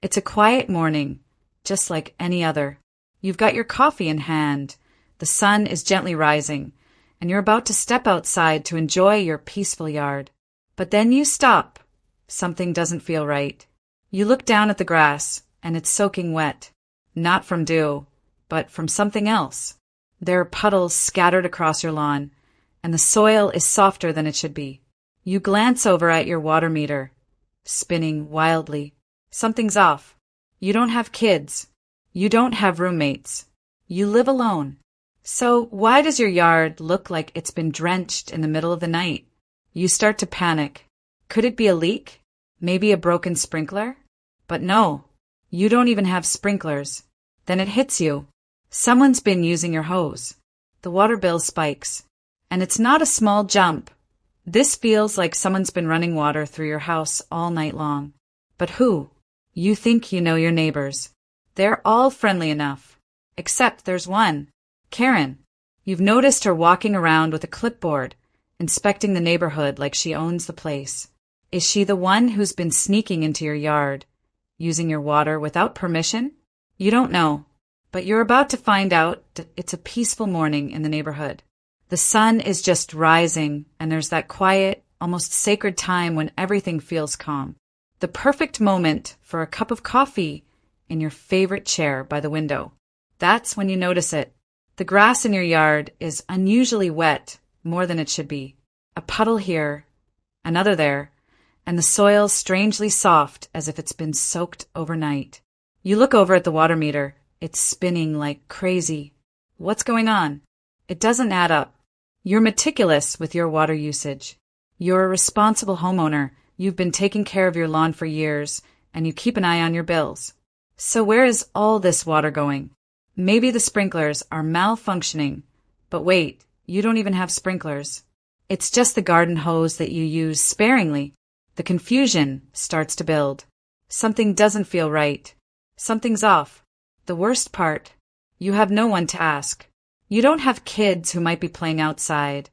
It's a quiet morning, just like any other. You've got your coffee in hand, the sun is gently rising, and you're about to step outside to enjoy your peaceful yard. But then you stop. Something doesn't feel right. You look down at the grass, and it's soaking wet. Not from dew, but from something else. There are puddles scattered across your lawn, and the soil is softer than it should be. You glance over at your water meter, spinning wildly. Something's off. You don't have kids. You don't have roommates. You live alone. So why does your yard look like it's been drenched in the middle of the night? You start to panic. Could it be a leak? Maybe a broken sprinkler? But no, you don't even have sprinklers. Then it hits you. Someone's been using your hose. The water bill spikes. And it's not a small jump. This feels like someone's been running water through your house all night long. But who? You think you know your neighbors. They're all friendly enough. Except there's one. Karen. You've noticed her walking around with a clipboard, inspecting the neighborhood like she owns the place. Is she the one who's been sneaking into your yard, using your water without permission? You don't know, but you're about to find out that it's a peaceful morning in the neighborhood. The sun is just rising, and there's that quiet, almost sacred time when everything feels calm. The perfect moment for a cup of coffee in your favorite chair by the window. That's when you notice it. The grass in your yard is unusually wet, more than it should be. A puddle here, another there, and the soil strangely soft as if it's been soaked overnight. You look over at the water meter. It's spinning like crazy. What's going on? It doesn't add up. You're meticulous with your water usage. You're a responsible homeowner. You've been taking care of your lawn for years, and you keep an eye on your bills. So where is all this water going? Maybe the sprinklers are malfunctioning. But wait, you don't even have sprinklers. It's just the garden hose that you use sparingly. The confusion starts to build. Something doesn't feel right. Something's off. The worst part, you have no one to ask. You don't have kids who might be playing outside.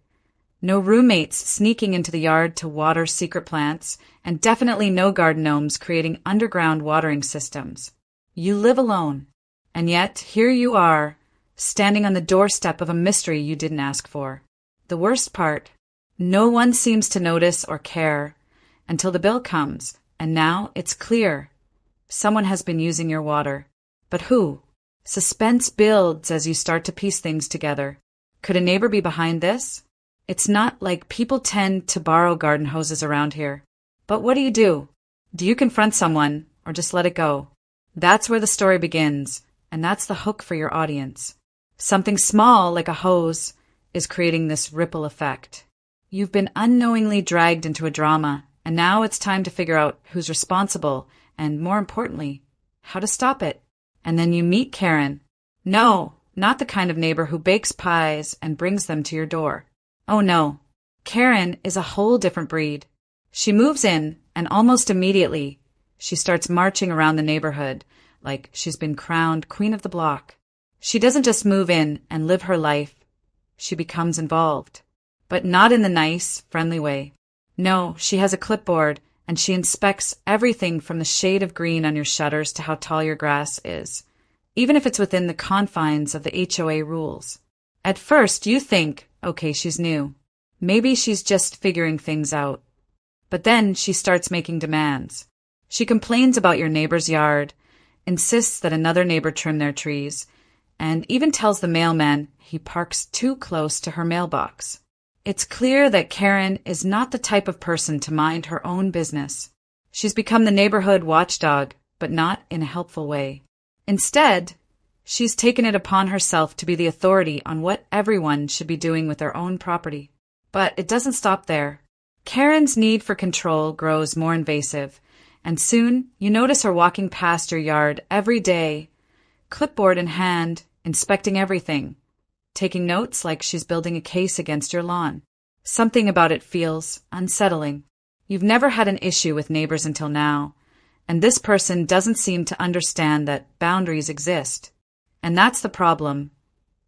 No roommates sneaking into the yard to water secret plants, and definitely no garden gnomes creating underground watering systems. You live alone. And yet, here you are, standing on the doorstep of a mystery you didn't ask for. The worst part, no one seems to notice or care until the bill comes, and now it's clear. Someone has been using your water. But who? Suspense builds as you start to piece things together. Could a neighbor be behind this? It's not like people tend to borrow garden hoses around here. But what do? Do you confront someone or just let it go? That's where the story begins, and that's the hook for your audience. Something small like a hose is creating this ripple effect. You've been unknowingly dragged into a drama, and now it's time to figure out who's responsible and, more importantly, how to stop it. And then you meet Karen. No, not the kind of neighbor who bakes pies and brings them to your door. Oh no, Karen is a whole different breed. She moves in, and almost immediately, she starts marching around the neighborhood like she's been crowned queen of the block. She doesn't just move in and live her life. She becomes involved. But not in the nice, friendly way. No, she has a clipboard, and she inspects everything from the shade of green on your shutters to how tall your grass is, even if it's within the confines of the HOA rules. At first, you think, okay, she's new. Maybe she's just figuring things out. But then she starts making demands. She complains about your neighbor's yard, insists that another neighbor trim their trees, and even tells the mailman he parks too close to her mailbox. It's clear that Karen is not the type of person to mind her own business. She's become the neighborhood watchdog, but not in a helpful way. Instead, she's taken it upon herself to be the authority on what everyone should be doing with their own property. But it doesn't stop there. Karen's need for control grows more invasive, and soon you notice her walking past your yard every day, clipboard in hand, inspecting everything, taking notes like she's building a case against your lawn. Something about it feels unsettling. You've never had an issue with neighbors until now, and this person doesn't seem to understand that boundaries exist. And that's the problem.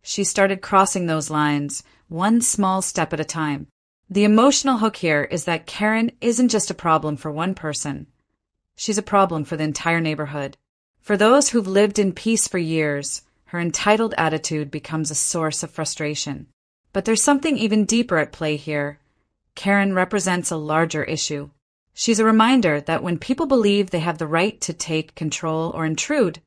She started crossing those lines, one small step at a time. The emotional hook here is that Karen isn't just a problem for one person. she's a problem for the entire neighborhood. For those who've lived in peace for years, her entitled attitude becomes a source of frustration. But there's something even deeper at play here. Karen represents a larger issue. She's a reminder that when people believe they have the right to take control or intrude,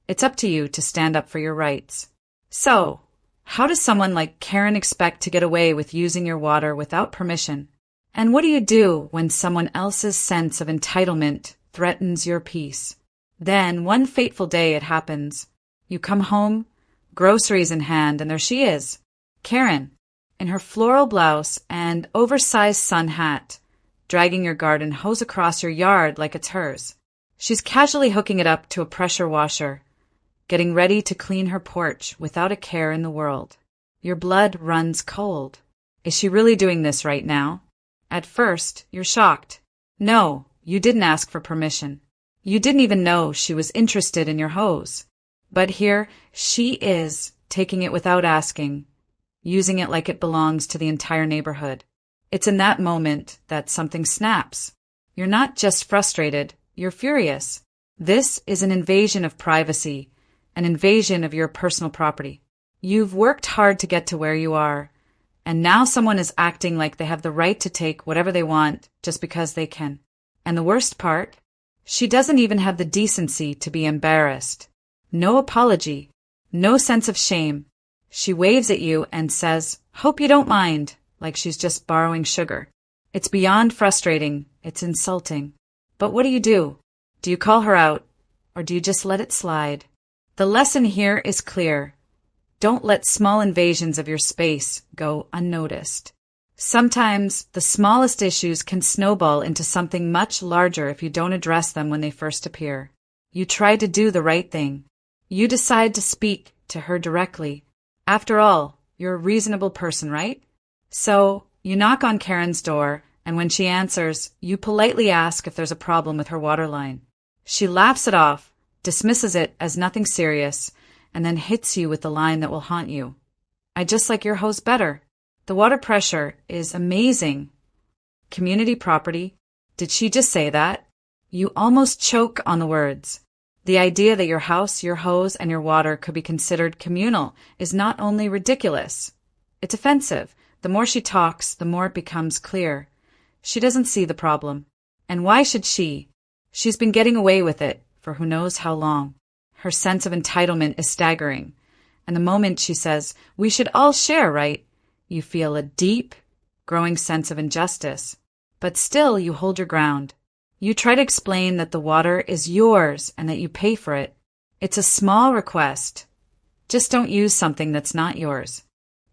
it's up to you to stand up for your rights. So, how does someone like Karen expect to get away with using your water without permission? And what do you do when someone else's sense of entitlement threatens your peace? Then, one fateful day it happens. You come home, groceries in hand, and there she is, Karen, in her floral blouse and oversized sun hat, dragging your garden hose across your yard like it's hers. She's casually hooking it up to a pressure washer, getting ready to clean her porch without a care in the world. Your blood runs cold. Is she really doing this right now? At first, you're shocked. No, you didn't ask for permission. You didn't even know she was interested in your hose. But here, she is, taking it without asking, using it like it belongs to the entire neighborhood. It's in that moment that something snaps. You're not just frustrated, you're furious. This is an invasion of privacy, an invasion of your personal property. You've worked hard to get to where you are, and now someone is acting like they have the right to take whatever they want just because they can. And the worst part? She doesn't even have the decency to be embarrassed. No apology, no sense of shame. She waves at you and says, "Hope you don't mind," like she's just borrowing sugar. It's beyond frustrating, it's insulting. But what do? Do you call her out, or do you just let it slide? The lesson here is clear. Don't let small invasions of your space go unnoticed. Sometimes the smallest issues can snowball into something much larger if you don't address them when they first appear. You try to do the right thing. You decide to speak to her directly. After all, you're a reasonable person, right? So, you knock on Karen's door, and when she answers, you politely ask if there's a problem with her water line. She laughs it off, dismisses it as nothing serious, and then hits you with the line that will haunt you. "I just like your hose better. The water pressure is amazing." Community property? Did she just say that? You almost choke on the words. The idea that your house, your hose, and your water could be considered communal is not only ridiculous, it's offensive. The more she talks, the more it becomes clear. She doesn't see the problem. And why should she? She's been getting away with it for who knows how long. Her sense of entitlement is staggering. And the moment she says, "We should all share, right?" you feel a deep, growing sense of injustice. But still you hold your ground. You try to explain that the water is yours and that you pay for it. It's a small request. Just don't use something that's not yours.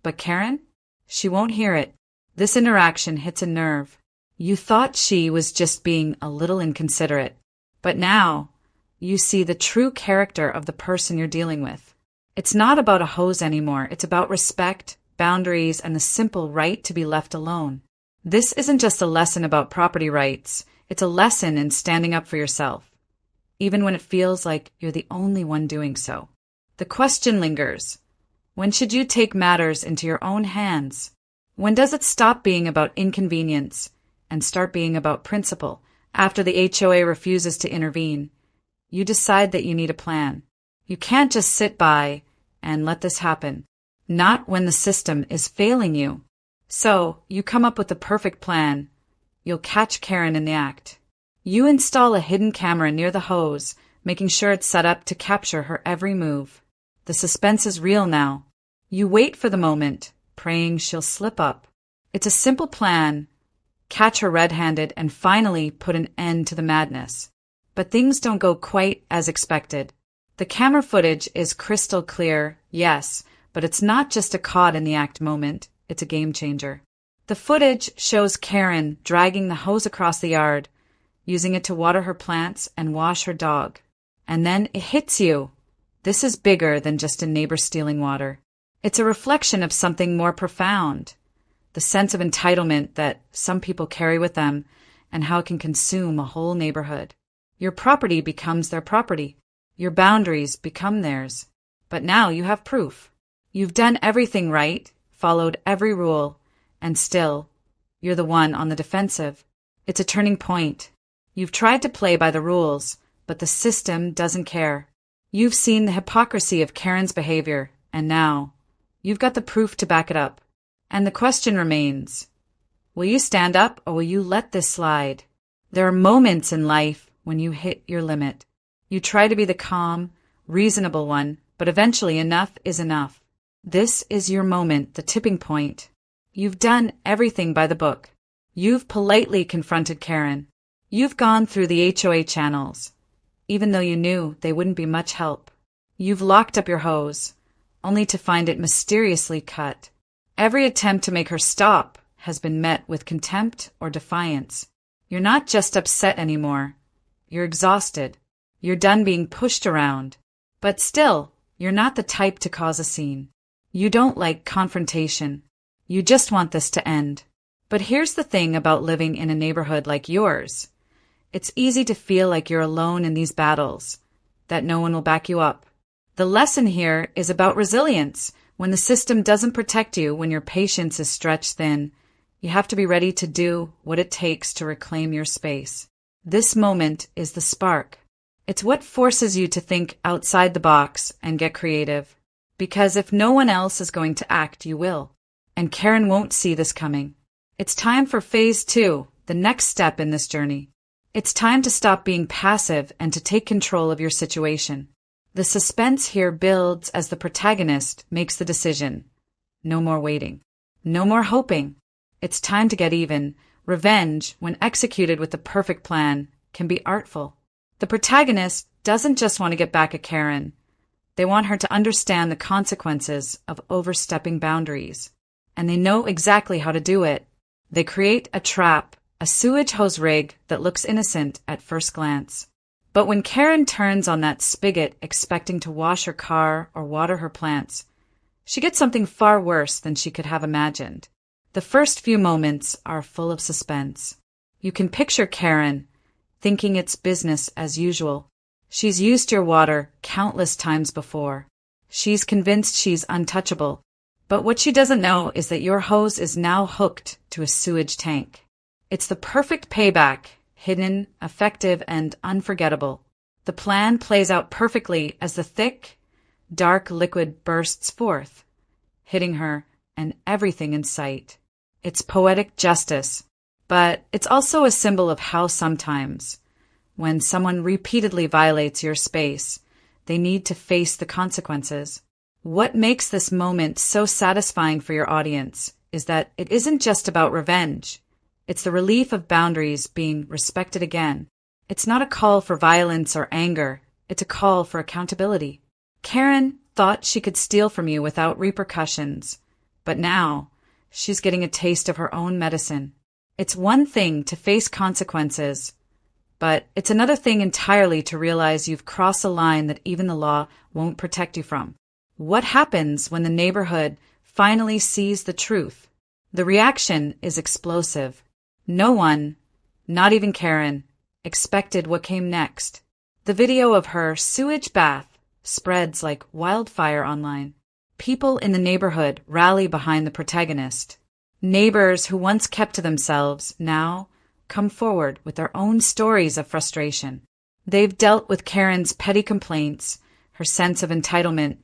But Karen? She won't hear it. This interaction hits a nerve. You thought she was just being a little inconsiderate. But now, you see the true character of the person you're dealing with. It's not about a hose anymore. It's about respect, boundaries, and the simple right to be left alone. This isn't just a lesson about property rights. It's a lesson in standing up for yourself, even when it feels like you're the only one doing so. The question lingers. When should you take matters into your own hands? When does it stop being about inconvenience and start being about principle? After the HOA refuses to intervene, you decide that you need a plan. You can't just sit by and let this happen, not when the system is failing you. So, you come up with the perfect plan. You'll catch Karen in the act. You install a hidden camera near the hose, making sure it's set up to capture her every move. The suspense is real now. You wait for the moment, praying she'll slip up. It's a simple plan. Catch her red-handed and finally put an end to the madness. But things don't go quite as expected. The camera footage is crystal clear, yes, but it's not just a caught-in-the-act moment. It's a game changer. The footage shows Karen dragging the hose across the yard, using it to water her plants and wash her dog. And then it hits you. This is bigger than just a neighbor stealing water. It's a reflection of something more profound. The sense of entitlement that some people carry with them and how it can consume a whole neighborhood. Your property becomes their property. Your boundaries become theirs. But now you have proof. You've done everything right, followed every rule, and still, you're the one on the defensive. It's a turning point. You've tried to play by the rules, but the system doesn't care. You've seen the hypocrisy of Karen's behavior, and now you've got the proof to back it up. And the question remains, will you stand up or will you let this slide? There are moments in life when you hit your limit. You try to be the calm, reasonable one, but eventually enough is enough. This is your moment, the tipping point. You've done everything by the book. You've politely confronted Karen. You've gone through the HOA channels, even though you knew they wouldn't be much help. You've locked up your hose, only to find it mysteriously cut. Every attempt to make her stop has been met with contempt or defiance. You're not just upset anymore. You're exhausted. You're done being pushed around. But still, you're not the type to cause a scene. You don't like confrontation. You just want this to end. But here's the thing about living in a neighborhood like yours. It's easy to feel like you're alone in these battles, that no one will back you up. The lesson here is about resilience. When the system doesn't protect you, when your patience is stretched thin, you have to be ready to do what it takes to reclaim your space. This moment is the spark. It's what forces you to think outside the box and get creative. Because if no one else is going to act, you will. And Karen won't see this coming. It's time for phase 2, the next step in this journey. It's time to stop being passive and to take control of your situation. The suspense here builds as the protagonist makes the decision. No more waiting. No more hoping. It's time to get even. Revenge, when executed with the perfect plan, can be artful. The protagonist doesn't just want to get back at Karen. They want her to understand the consequences of overstepping boundaries. And they know exactly how to do it. They create a trap, a sewage hose rig that looks innocent at first glance. But when Karen turns on that spigot expecting to wash her car or water her plants, she gets something far worse than she could have imagined. The first few moments are full of suspense. You can picture Karen thinking it's business as usual. She's used your water countless times before. She's convinced she's untouchable. But what she doesn't know is that your hose is now hooked to a sewage tank. It's the perfect payback, hidden, effective, and unforgettable. The plan plays out perfectly as the thick, dark liquid bursts forth, hitting her and everything in sight. It's poetic justice, but it's also a symbol of how sometimes, when someone repeatedly violates your space, they need to face the consequences. What makes this moment so satisfying for your audience is that it isn't just about revenge. It's the relief of boundaries being respected again. It's not a call for violence or anger. It's a call for accountability. Karen thought she could steal from you without repercussions, but now she's getting a taste of her own medicine. It's one thing to face consequences, but it's another thing entirely to realize you've crossed a line that even the law won't protect you from. What happens when the neighborhood finally sees the truth? The reaction is explosive. No one, not even Karen, expected what came next. The video of her sewage bath spreads like wildfire online. People in the neighborhood rally behind the protagonist. Neighbors who once kept to themselves now come forward with their own stories of frustration. They've dealt with Karen's petty complaints, her sense of entitlement,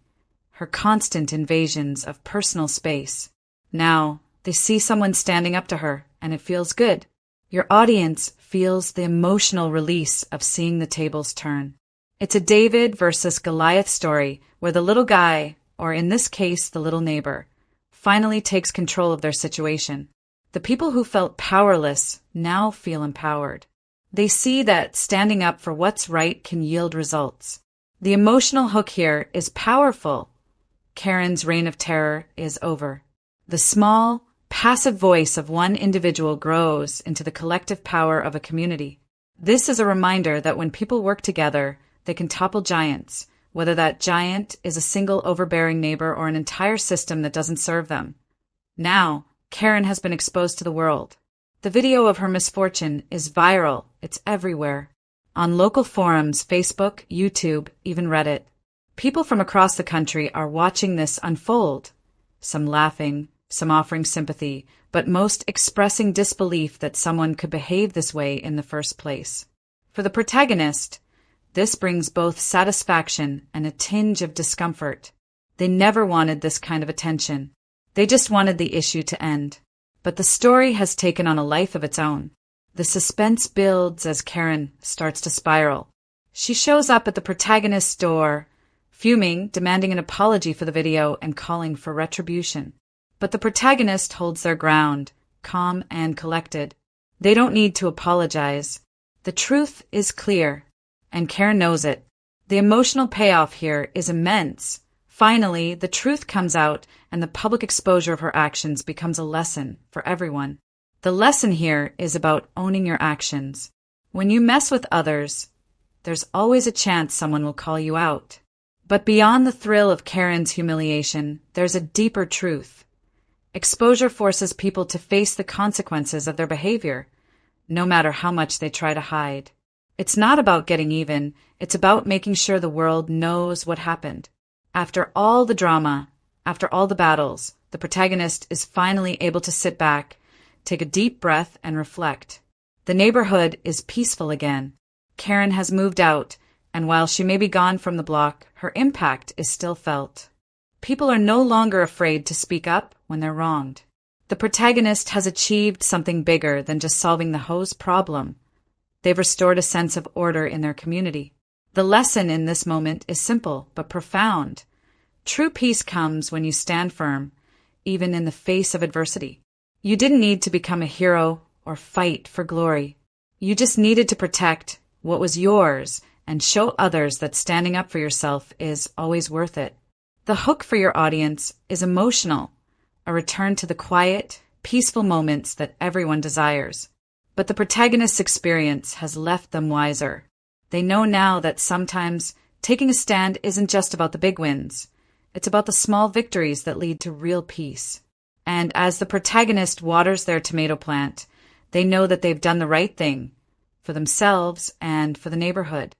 her constant invasions of personal space. Now, they see someone standing up to her, and it feels good. Your audience feels the emotional release of seeing the tables turn. It's a David versus Goliath story where the little guy, or in this case the little neighbor, finally takes control of their situation. The people who felt powerless now feel empowered. They see that standing up for what's right can yield results. The emotional hook here is powerful. Karen's reign of terror is over. The small, passive voice of one individual grows into the collective power of a community. This is a reminder that when people work together, they can topple giants, whether that giant is a single overbearing neighbor or an entire system that doesn't serve them. Now, Karen has been exposed to the world. The video of her misfortune is viral. It's everywhere. On local forums, Facebook, YouTube, even Reddit. People from across the country are watching this unfold, some laughing, some offering sympathy, but most expressing disbelief that someone could behave this way in the first place. For the protagonist, this brings both satisfaction and a tinge of discomfort. They never wanted this kind of attention. They just wanted the issue to end. But the story has taken on a life of its own. The suspense builds as Karen starts to spiral. She shows up at the protagonist's door, fuming, demanding an apology for the video, and calling for retribution. But the protagonist holds their ground, calm and collected. They don't need to apologize. The truth is clear, and Karen knows it. The emotional payoff here is immense. Finally, the truth comes out, and the public exposure of her actions becomes a lesson for everyone. The lesson here is about owning your actions. When you mess with others, there's always a chance someone will call you out. But beyond the thrill of Karen's humiliation, there's a deeper truth. Exposure forces people to face the consequences of their behavior, no matter how much they try to hide. It's not about getting even, it's about making sure the world knows what happened. After all the drama, after all the battles, the protagonist is finally able to sit back, take a deep breath, and reflect. The neighborhood is peaceful again. Karen has moved out, and while she may be gone from the block, her impact is still felt. People are no longer afraid to speak up when they're wronged. The protagonist has achieved something bigger than just solving the hose problem. They've restored a sense of order in their community. The lesson in this moment is simple but profound. True peace comes when you stand firm, even in the face of adversity. You didn't need to become a hero or fight for glory. You just needed to protect what was yours and show others that standing up for yourself is always worth it. The hook for your audience is emotional, a return to the quiet, peaceful moments that everyone desires. But the protagonist's experience has left them wiser. They know now that sometimes taking a stand isn't just about the big wins. It's about the small victories that lead to real peace. And as the protagonist waters their tomato plant, they know that they've done the right thing for themselves and for the neighborhood.